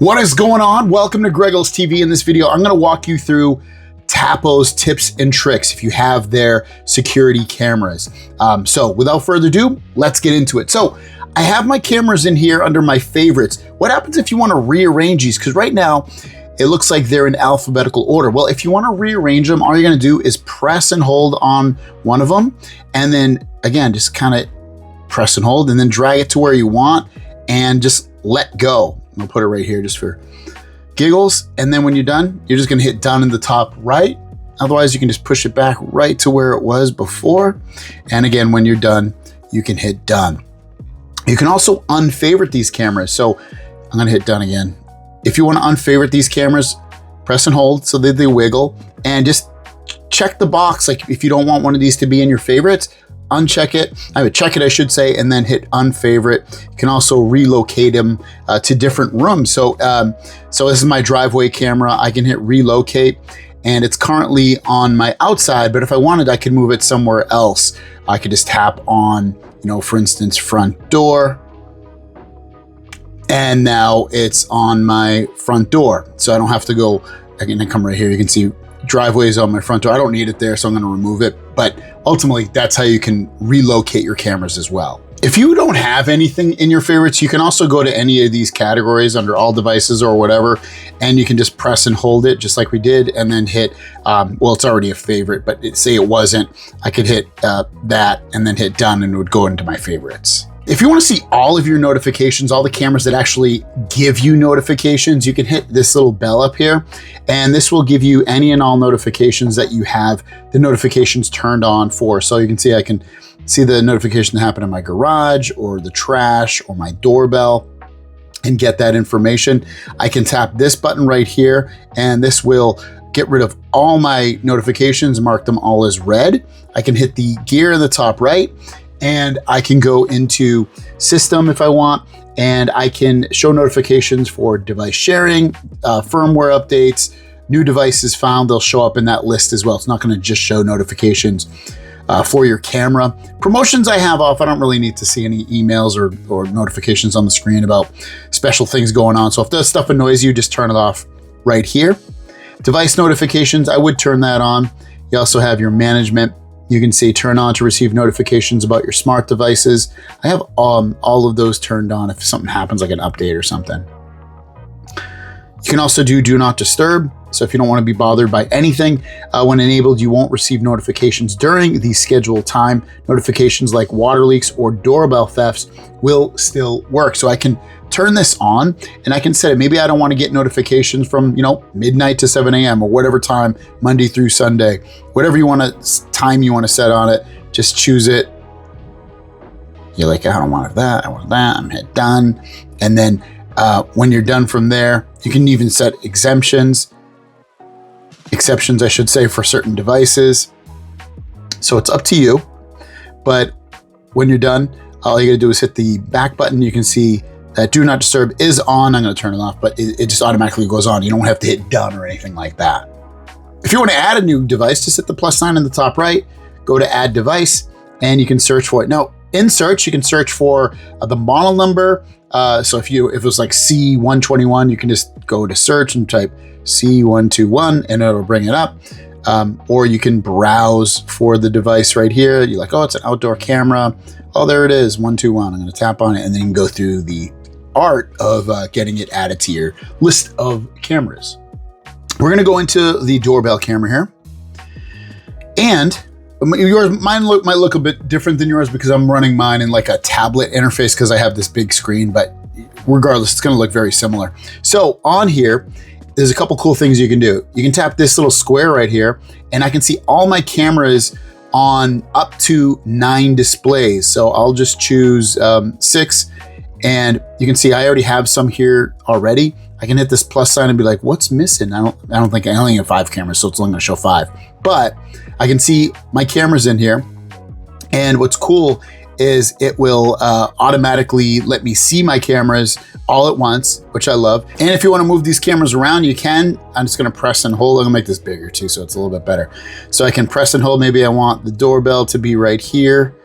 What is going on? Welcome to Greggles TV. In this video, I'm going to walk you through Tapo's tips and tricks if you have their security cameras. So without further ado, let's get into it. So I have my cameras in here under my favorites. What happens if you want to rearrange these? Because right now it looks like they're in alphabetical order. Well, if you want to rearrange them, all you're going to do is press and hold on one of them. And then again, just kind of press and hold and then drag it to where you want and just let go. I'll put it right here just for giggles. And then when you're done, you're just gonna hit done in the top right. Otherwise, you can just push it back right to where it was before. And again, when you're done, you can hit done. You can also unfavorite these cameras. So I'm gonna hit done again. If you wanna unfavorite these cameras, press and hold so that they wiggle and just check the box. Like if you don't want one of these to be in your favorites, uncheck it. I would check it, I should say, and then hit unfavorite. You can also relocate them to different rooms. So this is my driveway camera. I can hit relocate and it's currently on my outside, but if I wanted, I could move it somewhere else. I could just tap on, for instance, front door. And now it's on my front door. So I don't have to go, I can come right here. You can see driveways on my front door. I don't need it there, so I'm gonna remove it. But ultimately, that's how you can relocate your cameras as well. If you don't have anything in your favorites, you can also go to any of these categories under all devices or whatever, and you can just press and hold it just like we did, and then hit, well, it's already a favorite, but say it wasn't, I could hit that and then hit done and it would go into my favorites. If you want to see all of your notifications, all the cameras that actually give you notifications, you can hit this little bell up here, and this will give you any and all notifications that you have the notifications turned on for. So you can see, I can see the notification that happened in my garage or the trash or my doorbell and get that information. I can tap this button right here, and this will get rid of all my notifications, mark them all as red. I can hit the gear in the top right, and I can go into system if I want, and I can show notifications for device sharing, firmware updates, new devices found. They'll show up in that list as well. It's not gonna just show notifications for your camera. Promotions I have off. I don't really need to see any emails or notifications on the screen about special things going on. So if this stuff annoys you, just turn it off right here. Device notifications, I would turn that on. You also have your management. You can see turn on to receive notifications about your smart devices. I have all of those turned on if something happens like an update or something. You can also do not disturb. So if you don't want to be bothered by anything, when enabled, you won't receive notifications during the scheduled time. Notifications like water leaks or doorbell thefts will still work. So I can turn this on and I can set it. Maybe I don't want to get notifications from, midnight to 7 a.m. or whatever time, Monday through Sunday, whatever time you want to set on it, just choose it. You're like, I don't want that, I want that, I'm hit done. And then when you're done from there, you can even set exceptions, I should say, for certain devices. So it's up to you. But when you're done, all you gotta do is hit the back button. You can see that do not disturb is on. I'm gonna turn it off, but it just automatically goes on. You don't have to hit done or anything like that. If you wanna add a new device, just hit the plus sign in the top right, go to add device, and you can search for it. Now, in search, you can search for the model number. So if it was like C121, you can just go to search and type C121 and it'll bring it up. Or you can browse for the device right here. You're like, oh, it's an outdoor camera. Oh, there it is, 121. I'm gonna tap on it and then you can go through the art of getting it added to your list of cameras. We're gonna go into the doorbell camera here. And mine might look a bit different than yours because I'm running mine in like a tablet interface because I have this big screen, but regardless, it's gonna look very similar. So on here, there's a couple cool things you can do. You can tap this little square right here and I can see all my cameras on up to 9 displays. So I'll just choose 6 and you can see I already have some here already. I can hit this plus sign and be like, what's missing? I only have 5 cameras, so it's only gonna show 5. But I can see my cameras in here. And what's cool is it will automatically let me see my cameras all at once, which I love. And if you wanna move these cameras around, you can. I'm just gonna press and hold. I'm gonna make this bigger too, so it's a little bit better. So I can press and hold. Maybe I want the doorbell to be right here.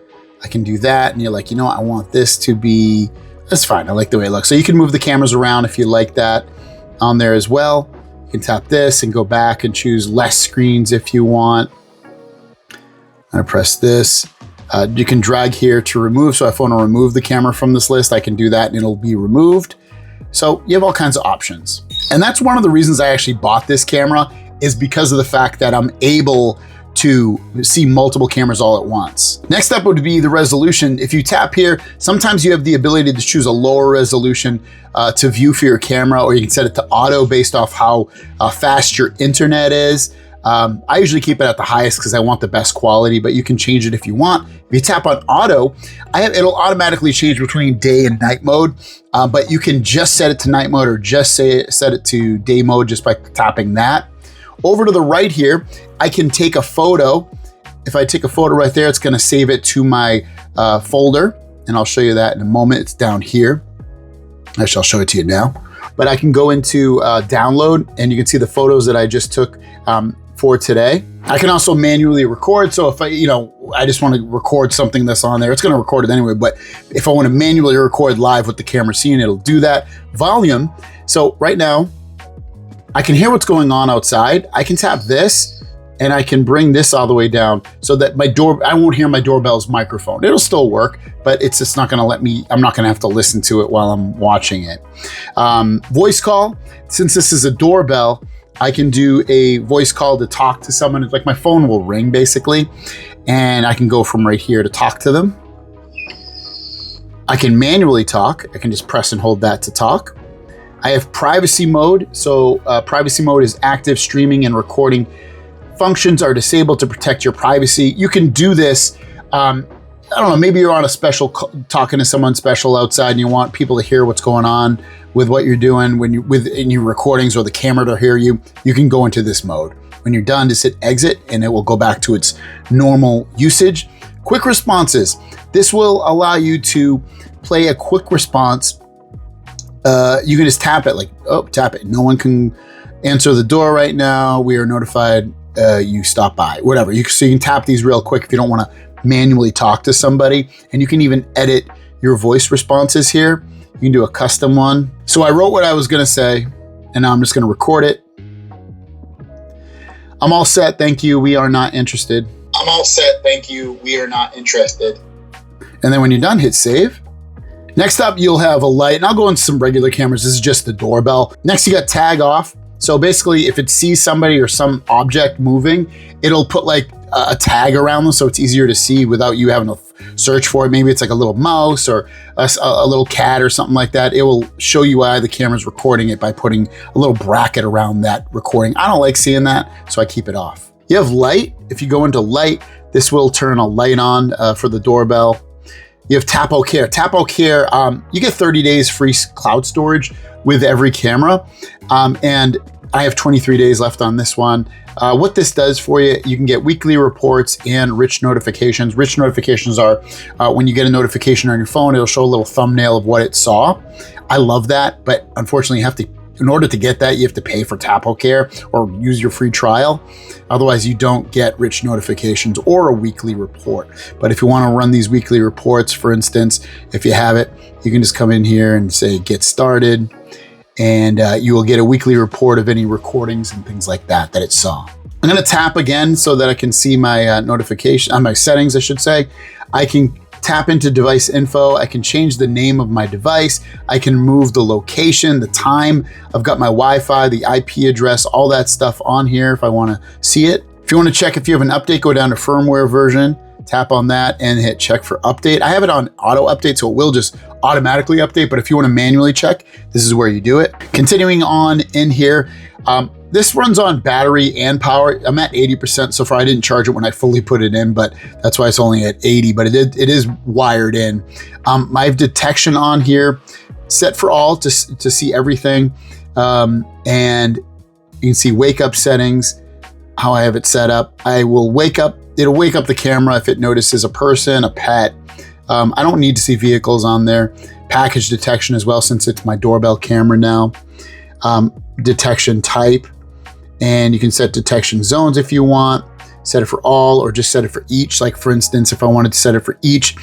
I can do that. And you're like, I want this to be That's fine. I like the way it looks. So you can move the cameras around if you like that on there as well. You can tap this and go back and choose less screens if you want. I'm gonna press this. You can drag here to remove. So if I want to remove the camera from this list, I can do that and it'll be removed. So you have all kinds of options. And that's one of the reasons I actually bought this camera, is because of the fact that I'm able to see multiple cameras all at once. Next up would be the resolution. If you tap here, sometimes you have the ability to choose a lower resolution to view for your camera, or you can set it to auto based off how fast your internet is. I usually keep it at the highest because I want the best quality, but you can change it if you want. If you tap on auto, it'll automatically change between day and night mode, but you can just set it to night mode or just set it to day mode just by tapping that. Over to the right here, I can take a photo. If I take a photo right there, it's gonna save it to my folder, and I'll show you that in a moment. It's down here. Actually, I'll show it to you now. But I can go into download, and you can see the photos that I just took for today. I can also manually record. So if I just want to record something that's on there, it's going to record it anyway. But if I want to manually record live with the camera scene, it'll do that. Volume. So right now, I can hear what's going on outside. I can tap this and I can bring this all the way down so that I won't hear my doorbell's microphone. It'll still work, but it's just not gonna I'm not gonna have to listen to it while I'm watching it. Voice call, since this is a doorbell, I can do a voice call to talk to someone. It's like my phone will ring basically, and I can go from right here to talk to them. I can manually talk. I can just press and hold that to talk. I have privacy mode. So privacy mode is active. Streaming and recording functions are disabled to protect your privacy. You can do this. I don't know, maybe you're on a special, talking to someone special outside and you want people to hear what's going on with what you're doing in your recordings, or the camera to hear you. You can go into this mode. When you're done, just hit exit and it will go back to its normal usage. Quick responses. This will allow you to play a quick response. You can just tap it, tap it. No one can answer the door right now. We are notified you stopped by, whatever. So you can tap these real quick if you don't want to manually talk to somebody. And you can even edit your voice responses here. You can do a custom one. So I wrote what I was gonna say, and now I'm just gonna record it. I'm all set, thank you, we are not interested. I'm all set, thank you, we are not interested. And then when you're done, hit save. Next up, you'll have a light, and I'll go into some regular cameras. This is just the doorbell. Next, you got tag off. So basically, if it sees somebody or some object moving, it'll put like a tag around them so it's easier to see without you having to search for it. Maybe it's like a little mouse or a little cat or something like that. It will show you why the camera's recording it by putting a little bracket around that recording. I don't like seeing that, so I keep it off. You have light. If you go into light, this will turn a light on for the doorbell. You have Tapo Care. Tapo Care, you get 30 days free cloud storage with every camera. And I have 23 days left on this one. What this does for you, you can get weekly reports and rich notifications. Rich notifications are when you get a notification on your phone, it'll show a little thumbnail of what it saw. I love that, but unfortunately in order to get that, you have to pay for Tapo Care or use your free trial. Otherwise, you don't get rich notifications or a weekly report. But if you want to run these weekly reports, for instance, if you have it, you can just come in here and say, get started. And you will get a weekly report of any recordings and things like that it saw. I'm gonna tap again so that I can see my notification, my settings, I should say. I can tap into device info. I can change the name of my device. I can move the location, the time. I've got my Wi-Fi, the IP address, all that stuff on here if I wanna see it. If you wanna check if you have an update, go down to firmware version, tap on that and hit check for update. I have it on auto update, so it will just automatically update, but if you wanna manually check, this is where you do it. Continuing on in here, this runs on battery and power. I'm at 80% so far. I didn't charge it when I fully put it in, but that's why it's only at 80, but it is wired in. I have detection on here, set for all to see everything. And you can see wake up settings, how I have it set up. It'll wake up the camera if it notices a person, a pet. I don't need to see vehicles on there. Package detection as well, since it's my doorbell camera now. Detection type, and you can set detection zones if you want. set it for all, or just set it for each. Like for instance, if I wanted to set it for each,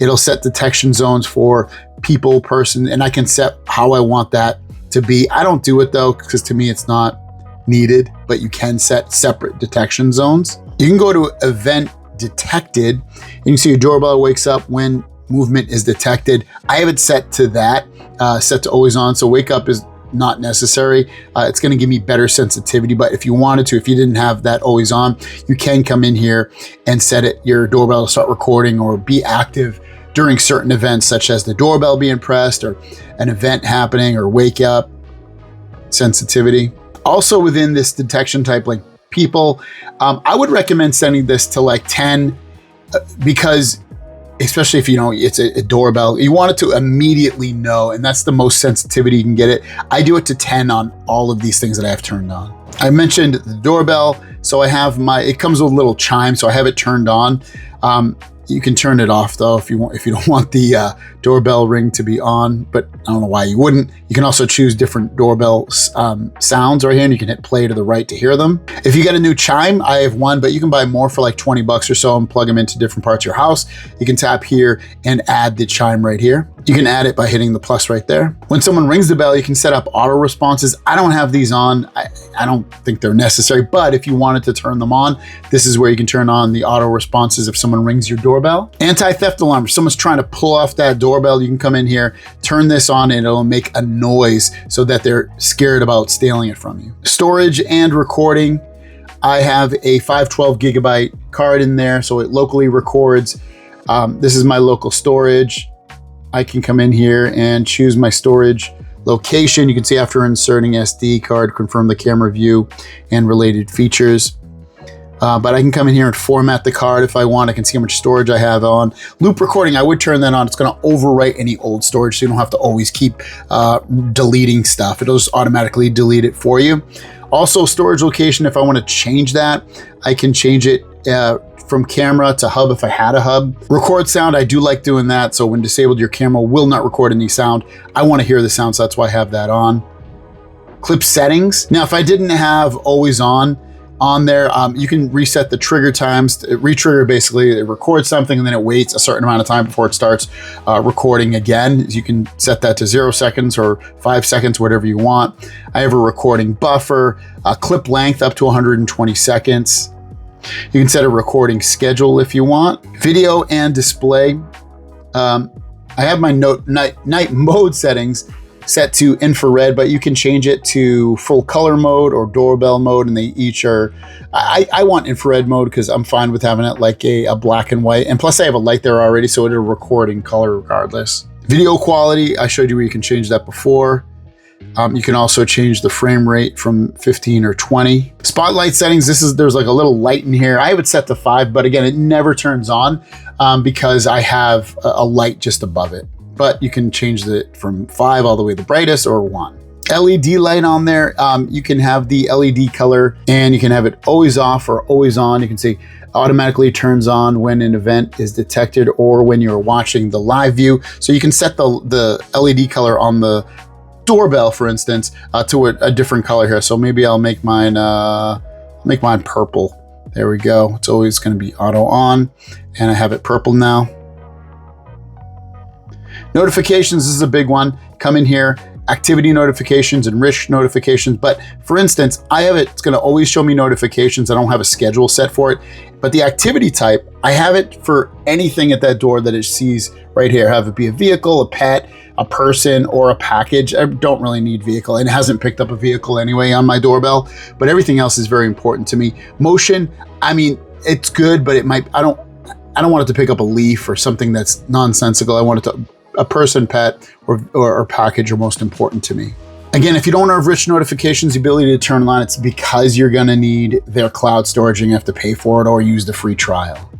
it'll set detection zones for people, person, and I can set how I want that to be. I don't do it though, because to me it's not needed, but you can set separate detection zones. You can go to event detected, and you can see your doorbell wakes up when movement is detected. I have it set to that, set to always on, so wake up is not necessary. It's going to give me better sensitivity, but if you wanted to, if you didn't have that always on, you can come in here and set it, your doorbell to start recording or be active during certain events, such as the doorbell being pressed or an event happening or wake up sensitivity. Also within this detection type, like people, I would recommend setting this to like 10 because especially if you know it's a doorbell, you want it to immediately know, and that's the most sensitivity you can get it. I do it to 10 on all of these things that I have turned on. I mentioned the doorbell, so I have it comes with a little chime, so I have it turned on. You can turn it off though if you don't want the doorbell ring to be on, but I don't know why you wouldn't. You can also choose different doorbell sounds right here, and you can hit play to the right to hear them. If you get a new chime, I have one, but you can buy more for like 20 bucks or so and plug them into different parts of your house. You can tap here and add the chime right here. You can add it by hitting the plus right there. When someone rings the bell, you can set up auto responses. I don't have these on. I don't think they're necessary, but if you wanted to turn them on, this is where you can turn on the auto responses if someone rings your doorbell. Anti-theft alarm. If someone's trying to pull off that doorbell, you can come in here, turn this on, and it'll make a noise so that they're scared about stealing it from you. Storage and recording. I have a 512 gigabyte card in there, so it locally records. This is my local storage. I can come in here and choose my storage location. You can see after inserting SD card, confirm the camera view and related features. But I can come in here and format the card if I want. I can see how much storage I have on. Loop recording, I would turn that on. It's going to overwrite any old storage, so you don't have to always keep deleting stuff. It'll just automatically delete it for you. Also, storage location, if I want to change that, I can change it from camera to hub if I had a hub. Record sound, I do like doing that. So when disabled, your camera will not record any sound. I want to hear the sound, so that's why I have that on. Clip settings. Now, if I didn't have always on there, you can reset the trigger times. Re-trigger, basically, it records something and then it waits a certain amount of time before it starts recording again. You can set that to 0 seconds or 5 seconds, whatever you want. I have a recording buffer, clip length up to 120 seconds. You can set a recording schedule if you want. Video and display. I have my night mode settings set to infrared, but you can change it to full color mode or doorbell mode, and they each are, I want infrared mode because I'm fine with having it like a black and white. And plus I have a light there already, so it'll record in color regardless. Video quality, I showed you where you can change that before. You can also change the frame rate from 15 or 20. Spotlight settings, there's like a little light in here. I have it set to 5, but again, it never turns on because I have a light just above it. But you can change it from 5 all the way to the brightest or 1. LED light on there, you can have the LED color and you can have it always off or always on. You can see automatically turns on when an event is detected or when you're watching the live view. So you can set the LED color on the doorbell, for instance, to a different color here. So maybe I'll make mine purple. There we go. It's always going to be auto on, and I have it purple now. Notifications, this is a big one. Come in here, activity notifications and rich notifications. But for instance, I have it's going to always show me notifications. I don't have a schedule set for it, but the activity type, I have it for anything at that door that it sees right here. Have it be a vehicle, a pet, a person, or a package. I don't really need vehicle, and it hasn't picked up a vehicle anyway on my doorbell, but everything else is very important to me. Motion, I mean, it's good, but it might, I don't want it to pick up a leaf or something that's nonsensical. I want it to, a person, pet, or package are most important to me. Again, if you don't have rich notifications, the ability to turn it on, it's because you're gonna need their cloud storage and you have to pay for it or use the free trial.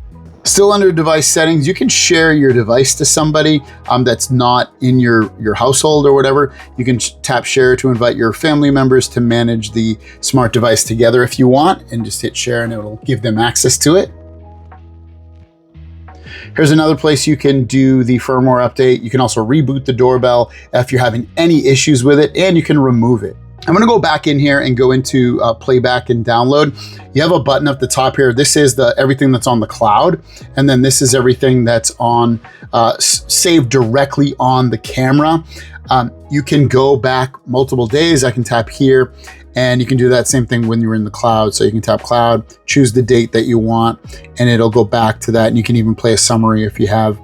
Still under device settings, you can share your device to somebody that's not in your household or whatever. You can tap share to invite your family members to manage the smart device together if you want, and just hit share and it'll give them access to it. Here's another place you can do the firmware update. You can also reboot the doorbell if you're having any issues with it, and you can remove it. I'm gonna go back in here and go into playback and download. You have a button at the top here. This is everything that's on the cloud. And then this is everything that's on saved directly on the camera. You can go back multiple days. I can tap here, and you can do that same thing when you're in the cloud. So you can tap cloud, choose the date that you want, and it'll go back to that. And you can even play a summary if you have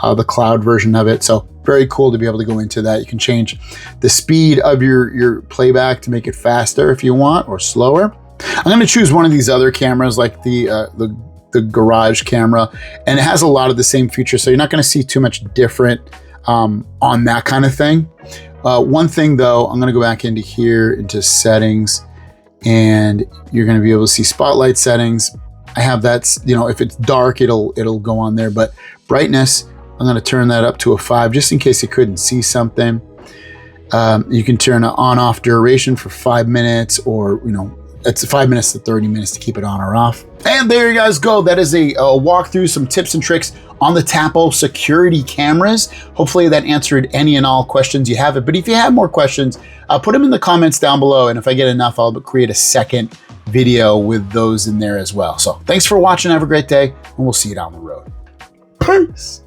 the cloud version of it. So very cool to be able to go into that. You can change the speed of your playback to make it faster if you want, or slower. I'm going to choose one of these other cameras, like the garage camera, and it has a lot of the same features. So you're not going to see too much different on that kind of thing. One thing though, I'm going to go back into here into settings, and you're going to be able to see spotlight settings. I have that, if it's dark, it'll go on there, but brightness, I'm going to turn that up to a 5 just in case you couldn't see something. You can turn an on-off duration for 5 minutes, or it's 5 minutes to 30 minutes to keep it on or off. And there you guys go. That is a walkthrough, some tips and tricks on the Tapo security cameras. Hopefully that answered any and all questions you have. But if you have more questions, put them in the comments down below. And if I get enough, I'll create a second video with those in there as well. So thanks for watching. Have a great day, and we'll see you down the road. Peace.